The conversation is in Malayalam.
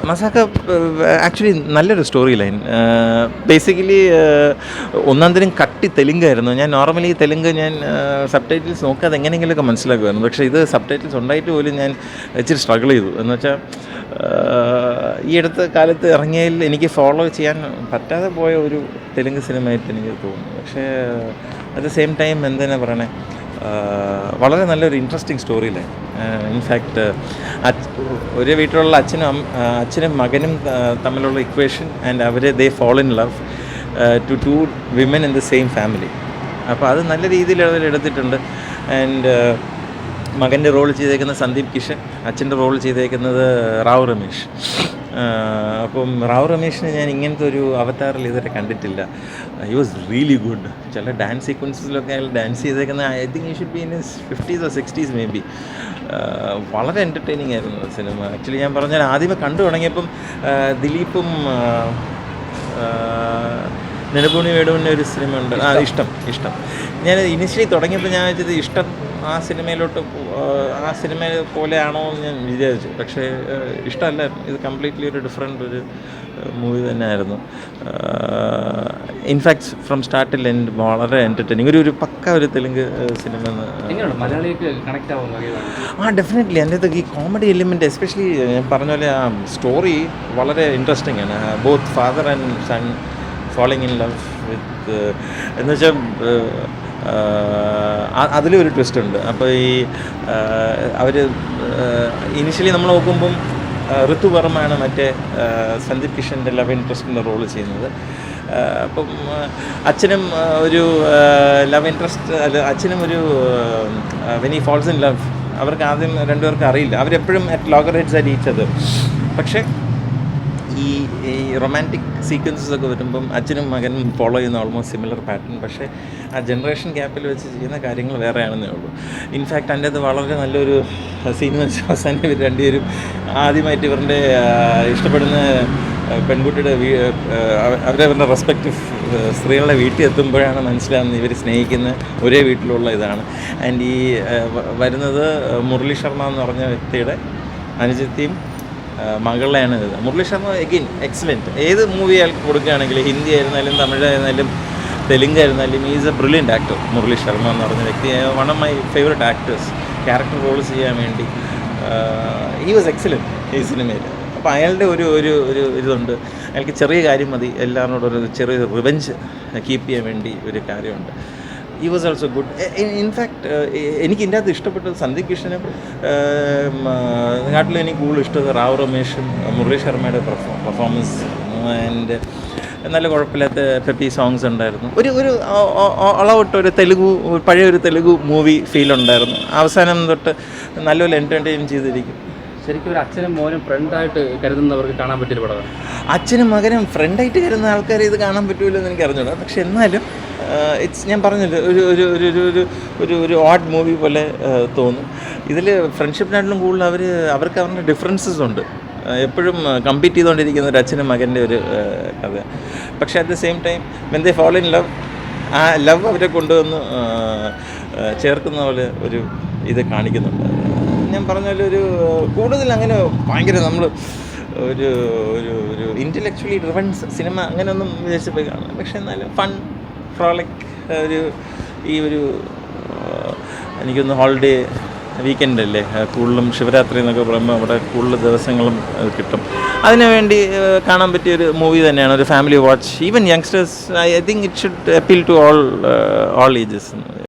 മസാക്ക ആക്ച്വലി നല്ലൊരു സ്റ്റോറി ലൈൻ. ബേസിക്കലി ഒന്നാന്തരം കട്ടി തെലുങ്കായിരുന്നു. ഞാൻ നോർമലി തെലുങ്ക് സബ് ടൈറ്റിൽസ് നോക്കാതെ എങ്ങനെയെങ്കിലുമൊക്കെ മനസ്സിലാക്കുമായിരുന്നു. പക്ഷേ ഇത് സബ് ടൈറ്റിൽസ് ഉണ്ടായിട്ട് പോലും ഞാൻ ഇച്ചിരി സ്ട്രഗിൾ ചെയ്തു. എന്ന് വെച്ചാൽ ഈ അടുത്ത കാലത്ത് ഇറങ്ങിയതിൽ എനിക്ക് ഫോളോ ചെയ്യാൻ പറ്റാതെ പോയ ഒരു തെലുങ്ക് സിനിമയായിട്ട് എനിക്ക് തോന്നുന്നു. പക്ഷേ അറ്റ് ദ സെയിം ടൈം എന്തിനാ പറയണേ, വളരെ നല്ലൊരു ഇൻട്രസ്റ്റിംഗ് സ്റ്റോറി ലൈൻ. ഇൻഫാക്റ്റ് ഒരു വീട്ടിലുള്ള അച്ഛനും മകനും തമ്മിലുള്ള equation and they fall in love to two women in the same family. അപ്പോൾ അത് നല്ല രീതിയിൽ അവരെടുത്തിട്ടുണ്ട്. ആൻഡ് മകൻ്റെ റോൾ ചെയ്തേക്കുന്നത് സന്ദീപ് കിഷൻ, അച്ഛൻ്റെ റോൾ ചെയ്തേക്കുന്നത് റാവു രമേഷ്. അപ്പം റാവു രമേഷിനെ ഞാൻ ഇങ്ങനത്തെ ഒരു അവതാറിൽ ഇതുവരെ കണ്ടിട്ടില്ല. He was really good. ചില ഡാൻസ് സീക്വൻസസിലൊക്കെ അയാൾ ഡാൻസ് ചെയ്തേക്കുന്ന I think he should be in his 50s or 60s may be. വളരെ എൻ്റർടൈനിങ് ആയിരുന്നു സിനിമ. ആക്ച്വലി ഞാൻ പറഞ്ഞാൽ ആദ്യമേ കണ്ടു തുടങ്ങിയപ്പം ദിലീപും നെടുപുണി വേണുവിൻ്റെ ഒരു സിനിമ ഉണ്ട്, ഇഷ്ടം. ഞാൻ ഇനിഷ്യലി തുടങ്ങിയപ്പോൾ ഞാൻ വെച്ചത് ഇഷ്ടം ആ സിനിമ പോലെയാണോ എന്ന് ഞാൻ വിചാരിച്ചു. പക്ഷേ ഇഷ്ടമല്ലായിരുന്നു. ഇത് കംപ്ലീറ്റ്ലി ഒരു ഡിഫറെൻ്റ് ഒരു മൂവി തന്നെയായിരുന്നു. In fact from start till end വളരെ എൻ്റർടൈനിങ്, ഒരു പക്ക ഒരു തെലുങ്ക് സിനിമ. ഡെഫിനറ്റ്ലി അതിൻ്റെ ഈ കോമഡി എലിമെൻറ്റ്, എസ്പെഷ്യലി ഞാൻ പറഞ്ഞ പോലെ ആ സ്റ്റോറി വളരെ ഇൻട്രസ്റ്റിംഗ് ആണ്. Both father and son falling in love with എന്ന് വെച്ചാൽ അതിലൊരു ട്വിസ്റ്റ് ഉണ്ട്. അപ്പോൾ ഈ അവർ ഇനിഷ്യലി നമ്മൾ നോക്കുമ്പം ഋതു വർമ്മയാണ് മറ്റേ സന്ദീപ് കിഷൻ്റെ ലവ് ഇൻട്രസ്റ്റിൻ്റെ റോള് ചെയ്യുന്നത്. അപ്പം അച്ഛനും ഒരു ലവ് ഇൻട്രസ്റ്റ് അച്ഛനും ഒരു when he falls in love, അവർക്ക് ആദ്യം രണ്ടുപേർക്ക് അറിയില്ല. അവരെപ്പോഴും at loggerheads at each other. പക്ഷേ ഈ റൊമാൻറ്റിക് സീക്വൻസസ് ഒക്കെ വരുമ്പം അച്ഛനും മകനും ഫോളോ ചെയ്യുന്ന ഓൾമോസ്റ്റ് സിമിലർ പാറ്റേൺ. പക്ഷേ ആ ജനറേഷൻ ഗ്യാപ്പിൽ വെച്ച് ചെയ്യുന്ന കാര്യങ്ങൾ വേറെയാണെന്നേ ഉള്ളൂ. ഇൻഫാക്റ്റ് അതിൻ്റെ അത് വളരെ നല്ലൊരു സീൻ വെച്ച് അവസാനം ഇവർ രണ്ടുപേരും ആദ്യമായിട്ട് ഇവരുടെ ഇഷ്ടപ്പെടുന്ന പെൺകുട്ടിയുടെ അവരവരുടെ റെസ്പെക്റ്റീവ് സ്ത്രീകളുടെ വീട്ടിൽ എത്തുമ്പോഴാണ് മനസ്സിലാകുന്നത് ഇവർ സ്നേഹിക്കുന്ന ഒരേ വീട്ടിലുള്ള ഇതാണ്. ആൻഡ് ഈ വരുന്നത് മുരളി ശർമ്മ എന്ന് പറഞ്ഞ വ്യക്തിയുടെ അനുജത്തിയും മകളെയാണ് ഇത്. Murali Sharma again excellent. ഏത് മൂവി അയാൾക്ക് കൊടുക്കുകയാണെങ്കിൽ ഹിന്ദി ആയിരുന്നാലും തമിഴായിരുന്നാലും തെലുങ്കായിരുന്നാലും is a brilliant actor. Murali Sharma എന്ന് പറഞ്ഞ വ്യക്തി one of my favourite actors. Character role ചെയ്യാൻ വേണ്ടി ഹി വാസ് എക്സലൻറ്റ് ഈ സിനിമയിൽ. അപ്പോൾ അയാളുടെ ഒരു ഇതുണ്ട്, അയാൾക്ക് ചെറിയ കാര്യം മതി എല്ലാവരോടും ഒരു ചെറിയ റിവെഞ്ച് കീപ്പ് ചെയ്യാൻ വേണ്ടി ഒരു കാര്യമുണ്ട്. He was also good. In fact എനിക്ക് ഇതിൻ്റെ അകത്ത് ഇഷ്ടപ്പെട്ടത് സന്ദീപ് കിഷനും നാട്ടിൽ എനിക്ക് കൂടുതൽ ഇഷ്ടപ്പെട്ടത് റാവു രമേഷും മുരളി ശർമ്മയുടെ പെർഫോമൻസ്. ആൻഡ് നല്ല കുഴപ്പമില്ലാത്ത പെപ്പി സോങ്സ് ഉണ്ടായിരുന്നു. ഒരു ഓളൗട്ട് ഒരു പഴയൊരു തെലുഗു മൂവി ഫീൽ ഉണ്ടായിരുന്നു. അവസാനം തൊട്ട് നല്ലപോലെ എൻ്റർടൈൻ ചെയ്തിരിക്കും. ശരിക്കും ഒരു അച്ഛനും മോനും ഫ്രണ്ടായിട്ട് കരുതുന്നവർക്ക് കാണാൻ പറ്റിയ പടമാണ്. അച്ഛനും മകനും ഫ്രണ്ടായിട്ട് കരുതുന്ന ആൾക്കാർ ഇത് കാണാൻ പറ്റുമല്ലോ എന്ന് എനിക്ക് അറിഞ്ഞൂടാ. പക്ഷെ എന്നാലും ഞാൻ പറഞ്ഞില്ല, ഒരു ഓഡ് മൂവി പോലെ തോന്നും. ഇതിൽ ഫ്രണ്ട്ഷിപ്പിനായിട്ടും കൂടുതൽ അവർക്ക് അവരുടെ ഡിഫറൻസസ് ഉണ്ട്. എപ്പോഴും കമ്പീറ്റ് ചെയ്തുകൊണ്ടിരിക്കുന്ന ഒരു അച്ഛനും മകൻ്റെ ഒരു കഥ. പക്ഷേ at the same time when they fall in love, ആ ലവ് അവരെ കൊണ്ടുവന്ന് ചേർക്കുന്ന പോലെ ഒരു ഇത് കാണിക്കുന്നുണ്ട്. ഞാൻ പറഞ്ഞ പോലെ ഒരു കൂടുതൽ അങ്ങനെ ഭയങ്കര നമ്മൾ ഒരു ഇൻ്റലക്ച്വലി ഡ്രിവൺ സിനിമ അങ്ങനെയൊന്നും വിചാരിച്ച് പോയി കാണുന്നത്. പക്ഷേ എന്നാലും ഫൺ ഫ്രോളിക് എനിക്കൊന്ന് ഹോളിഡേ വീക്കെൻഡ് അല്ലേ, കൂടുതലും ശിവരാത്രി എന്നൊക്കെ പറയുമ്പോൾ അവിടെ കൂടുതൽ ദിവസങ്ങളും കിട്ടും. അതിനുവേണ്ടി കാണാൻ പറ്റിയൊരു മൂവി തന്നെയാണ്, ഒരു family watch. Even youngsters, I think it should appeal to all ages.